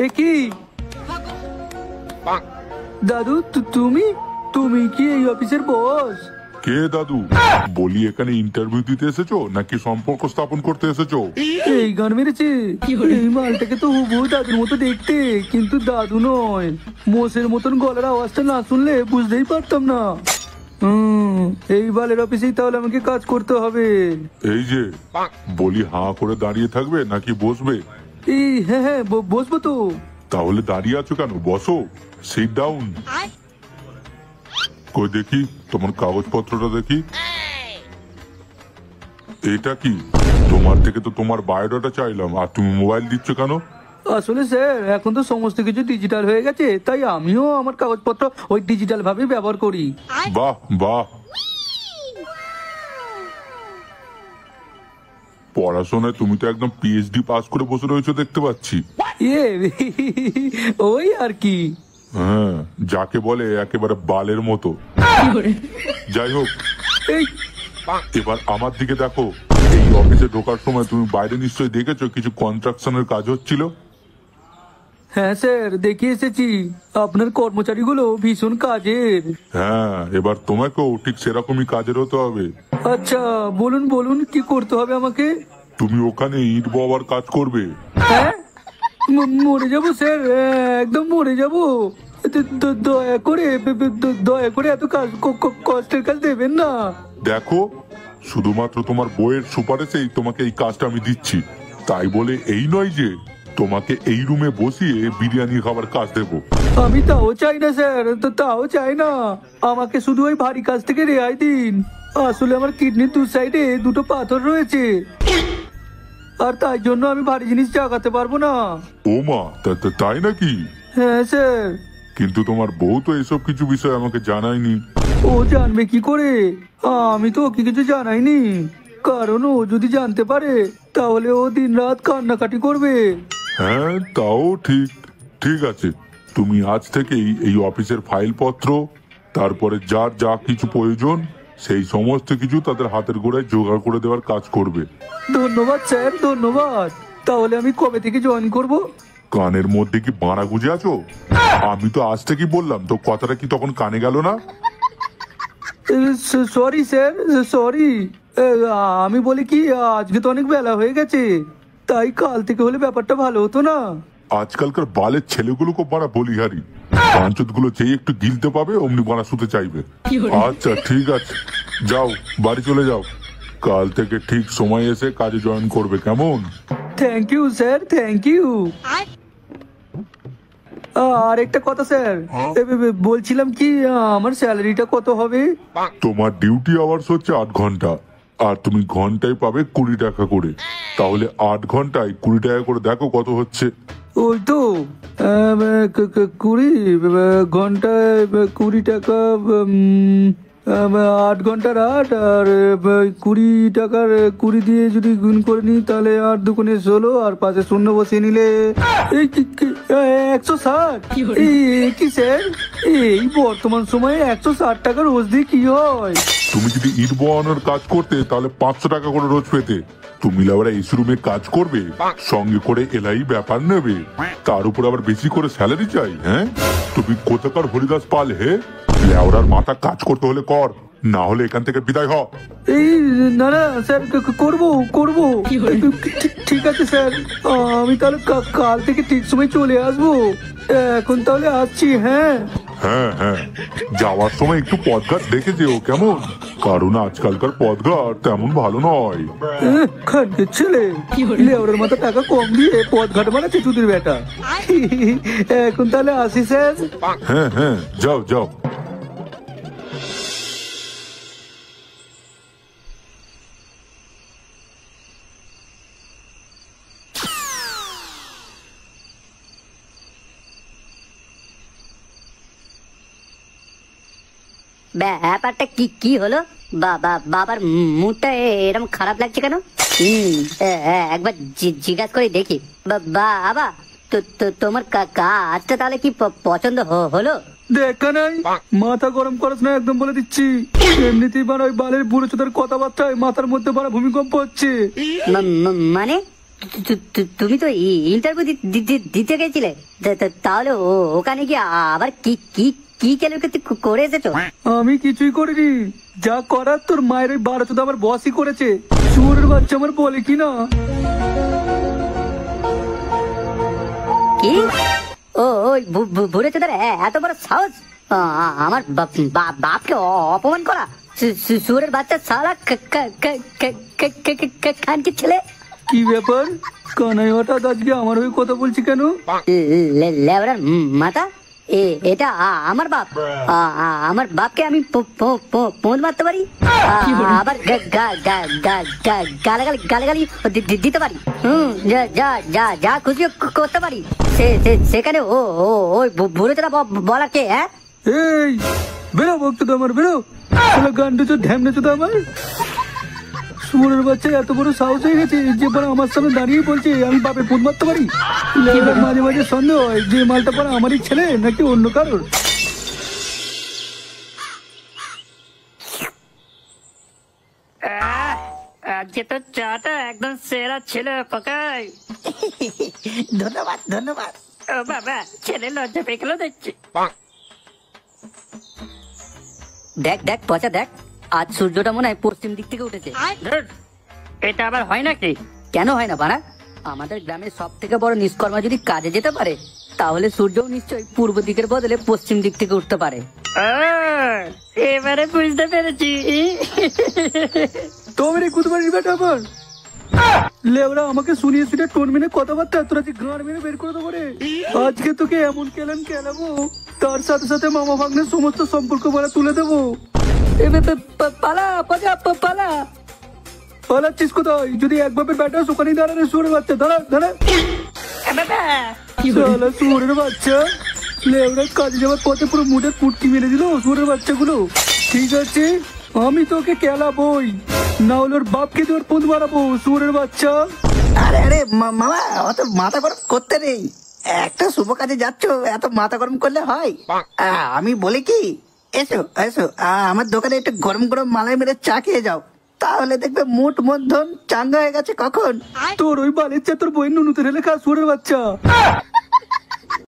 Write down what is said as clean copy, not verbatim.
এ কি দাদু, তুমি তুমি কি এই অফিসের বস? কে দাদু? বলি এখানে ইন্টারভিউ দিতে এসেছো নাকি সম্পর্ক স্থাপন করতে এসেছো? এই গান মেরেছে। এই মালটাকে তো হুবহু দাদুর মতো দেখতে, কিন্তু দাদু নয়। মোষের মতন গলার আওয়াজটা না শুনলে বুঝতেই পারতাম না। এই বালের অফিসেই তাহলে আমাকে কাজ করতে হবে। এই যে বলি, হাঁ করে দাঁড়িয়ে থাকবে নাকি বসবে? এই হ্যাঁ হ্যাঁ, বসবো তো। তাহলে দাঁড়িয়ে আছো কেন? বসো, সিট ডাউন। কই দেখি তোমার কাগজপত্রটা দেখি। এটা কি? তোমার থেকে তো তোমার বায়োডাটা চাইলাম, আর তুমি মোবাইল দিচ্ছ কেন? আসলে স্যার, এখন তো সমস্ত কিছু ডিজিটাল হয়ে গেছে, তাই আমিও আমার কাগজপত্র ওই ডিজিটাল ভাবে ব্যবহার করি। বাহ বাহ, পড়াশোনায় তুমি তো একদম পিএইচডি পাস করে বসে রয়েছো দেখতে পাচ্ছি। ইয়ে ওই আর কি। হ্যাঁ, যাকে বলে একেবারে বালের মতো। যাই হোক, এবার আমার দিকে দেখো। এই অফিসে ঢোকার সময় তুমি বাইরে নিশ্চয়ই দেখেছো কিছু কনস্ট্রাকশনের কাজ হচ্ছিল। হ্যাঁ স্যার, দেখে এসেছি। আপনার কর্মচারীগুলো ভীষণ কাজের। হ্যাঁ, এবার তোমাকেও ঠিক সেরকমই কাজের হতে হবে। আচ্ছা বলুন বলুন, কি করতে হবে আমাকে? তুমি ওখানে ইট বওয়ার কাজ করবে। হ্যাঁ, মরে যাবো স্যার, একদম মরে যাবো। দয়া করে এত কাজ, কষ্টের কাজ দেবেন না। দেখো, শুধুমাত্র তোমার বইয়ের সুপারিশেই তোমাকে এই কাজটা আমি দিচ্ছি। তাই বলে এই নয় যে তোমাকে এই রুমে বসিয়ে বিরিয়ানি খাবার কাজ দেবো। আমি তাও চাই না স্যার, তাও চাই না। আমাকে শুধু ওই ভারী কাজ থেকে রেহাই দিন। আসলে আমার কিডনির দু সাইডে দুটো পাথর রয়েছে, আর তাই জন্য আমি ভারী জিনিস চাগাতে পারবো না। ও মা, তাই নাকি? হ্যাঁ স্যার। কিন্তু তোমার বউ তো এসব কিছু বিষয় আমাকে জানায়নি। ও জানবে কি করে? আমি তো ওকে কিছু জানাইনি, কারণ ও যদি জানতে পারে তাহলে ও দিন রাত কান্নাকাটি করবে। হ্যাঁ, তাও ঠিক। ঠিক আছে, তুমি আজ থেকেই এই অফিসের ফাইলপত্র, তারপরে যার যা কিছু প্রয়োজন সেই সমস্ত কিছু তাদের হাতের গোড়ায় জোগাড় করে দেওয়ার কাজ করবে। ধন্যবাদ স্যার, ধন্যবাদ। তাহলে আমি কবে থেকে জয়েন করব? কানের মধ্যে কি বাঁড়া গুঁজে আছো? আমি তো আজ থেকেই বললাম, তো কথাটা কি তখন কানে গেল না? Sorry sir, sorry. আমি বলি কি, আজকে তো অনেক বেলা হয়ে গেছে, তাই কাল থেকে হলে ব্যাপারটা ভালো হতো না? আজকালকার বালের ছেলেগুলো খুব বাড়া বলিহারি। পাঞ্চত গুলো যেই একটু গিলতে পাবে অমনি বাড়া শুতে চাইবে। আচ্ছা ঠিক আছে, যাও বাড়ি চলে যাও। কাল থেকে ঠিক সময় এসে কাজে জয়েন করবে, কেমন? Thank you sir, thank you. আর একটা কথা স্যার, বলছিলাম কি, আমার স্যালারিটা কত হবে? তোমার ডিউটি আওয়ার্স হচ্ছে 8 ঘন্টা, আর তুমি ঘন্টায় পাবে 20 টাকা করে। তাহলে 8 ঘন্টায় 20 টাকা করে, দেখো কত হচ্ছে। ওই তো 20 ঘন্টায় 20 টাকা। 8 ঘন্টার 8, আর 20 টাকার 20 দিয়ে যদি গুণ করে নিই, তাহলে 8 দুগুণে 16, আর পাশে শূন্য বসিয়ে নিলে 160। কি স্যার, এই বর্তমান সময়ে 160 টাকা রোজ দিয়ে কি হয়? তুমি যদি ইট বওয়ানোর কাজ করতে তাহলে 500 টাকা করে রোজ পেতে। তুমি লাউরা এসি রুমে কাজ করবে, সঙ্গে করে এলাই ব্যাপার নেবে, তার উপর আবার বেশি করে স্যালারি চাই। হ্যাঁ, তুমি কোথাকার হরিদাস পাল হে? লেওরার মাথা কাজ করতে হলে কর, না হলে এখান থেকে বিদায় হ। এই না না স্যার, করবো করবো। ঠিক আছে স্যার, আমি তাহলে কাল থেকে ঠিক সময় চলে আসবো। এখন তাহলে আসছি। হ্যাঁ হ্যাঁ হ্যাঁ, যাওয়ার সময় একটু পথঘাট দেখে যেও, কেমন? কারণ আজকালকার পথঘাট তেমন ভালো নয়। খানকে ছেলে, লেওরের মাথা টাকা কম দিয়ে পথঘাট বানাচ্ছে চুদির বেটা। এখন তাহলে আসি স্যার। হ্যাঁ হ্যাঁ, যাও যাও। ব্যাপারটা কি কি হলো? বাবার মুডটা এরকম খারাপ লাগছে কেন? একবার জিজ্ঞাসা করে দেখি। বাবা, তোমার কাজটা তাহলে কি পছন্দ হলো? দেখা নাই, মাথা গরম করিস না, একদম বলে দিচ্ছি। এমনিতেই বাড়া ওই বালের বুড়ো চোদার কথাবার্তায় মাথার মধ্যে বাড়া ভূমিকম্প হচ্ছে। মানে তুমি তো ইন্টারভিউ দিতে গেছিলে, তাহলে ওখানে গিয়ে আবার কি কি কি কেলেঙ্কারি করে এসেছো? আমি কিছুই করিনি, যা করার তোর মায়ের ওই 12 চোদ্দ আমার বসই করেছে। শুয়োরের বাচ্চা আমার বলে কি না। কি? ও ওই বুড়ো চোদার এত বড় সাহস আমার বাপকে অপমান করা! শুয়োরের বাচ্চা শালা খানকে ছেলে! কি ব্যাপার কানাই, হঠাৎ আজকে আমার হয়ে কথা বলছি কেন? লেবরার মাথা, এটা আমার বাপ। আমার বাপকে আমি পোঁদ মারতে পারি, আবার গালাগালি দিতে পারি। যা যা যা খুশি করতে পারি। সেখানে ও ওই বুড়ো চোদা বলা কে? হ্যাঁ, এই বেরো বক্তব্য আমার, বেরো গান্ডু চোদ ঢ্যামনে চোদ আমার। শুয়োরের বাচ্চা এত বড় সাহস হয়ে গেছে যে পরে আমার সামনে দাঁড়িয়ে বলছে আমি বাপের পুঁত মারতে পারি। মাঝে মাঝে সন্দেহ হয় যে মালটা পরে আমারই ছেলে নাকি অন্য কারোর। আজকে তো চাটা একদম সেরা ছিল পকাই। ধন্যবাদ ধন্যবাদ। ও বাবা, ছেলে লজ্জা পেয়ে গেল দেখছি। দেখ দেখ পচা দেখ, আজ সূর্যটা মনে হয় পশ্চিম দিক থেকে উঠেছে। ধুর, এটা আবার হয় নাকি? কেন হয় না বাড়া? আমাদের গ্রামের সব থেকে বড় নিষ্কর্মা যদি কাজে যেতে পারে, তাহলে সূর্যও নিশ্চয়ই পূর্ব দিকের বদলে পশ্চিম দিক থেকে উঠতে পারে। ও, এবারে বুঝতে পেরেছি। তোমরে কুতবাড়ির বেটা আমার লেওরা আমাকে শুনিয়ে শুনিয়ে টোন মেনে কথাবার্তা তোরা যে গাঁড় মেরে বের করে দেবো রে। আজকে তোকে এমন খেলাবো, তার সাথে সাথে মামা ভাগ্নের সমস্ত সম্পর্ক বলা তুলে দেবো। পালা পচা পালা। পালাচ্ছিস কোথায়? যদি এক বাপের ব্যাটা ওখানে দাঁড়ানো শুয়োরের বাচ্চা, দাঁড়া দাঁড়া। শালা শুয়োরের বাচ্চা লেওরা কাজে যাওয়ার পথে পুরো মুঠে কুটকি মেরে দিল শুয়োরের বাচ্চাগুলো। ঠিক আছে, আমি তোকে খেলাবোই, না হলে ওর বাপকে তোর পুঁত মারাবো শুয়োরের বাচ্চা। আরে আরে মামা, অত মাথা গরম করতে নেই। একটা শুভ কাজে যাচ্ছ, এত মাথা গরম করলে হয়? আমি বলি কি, এসো এসো আমার দোকানে একটু গরম গরম মালাই মেরে চা খেয়ে যাও, তাহলে দেখবে মুঠ মধ্যম চাঙ্গা হয়ে গেছে কখন। তোর ওই বালের চা তোর বই নুনুতে ঢেলে খা শুয়োরের বাচ্চা।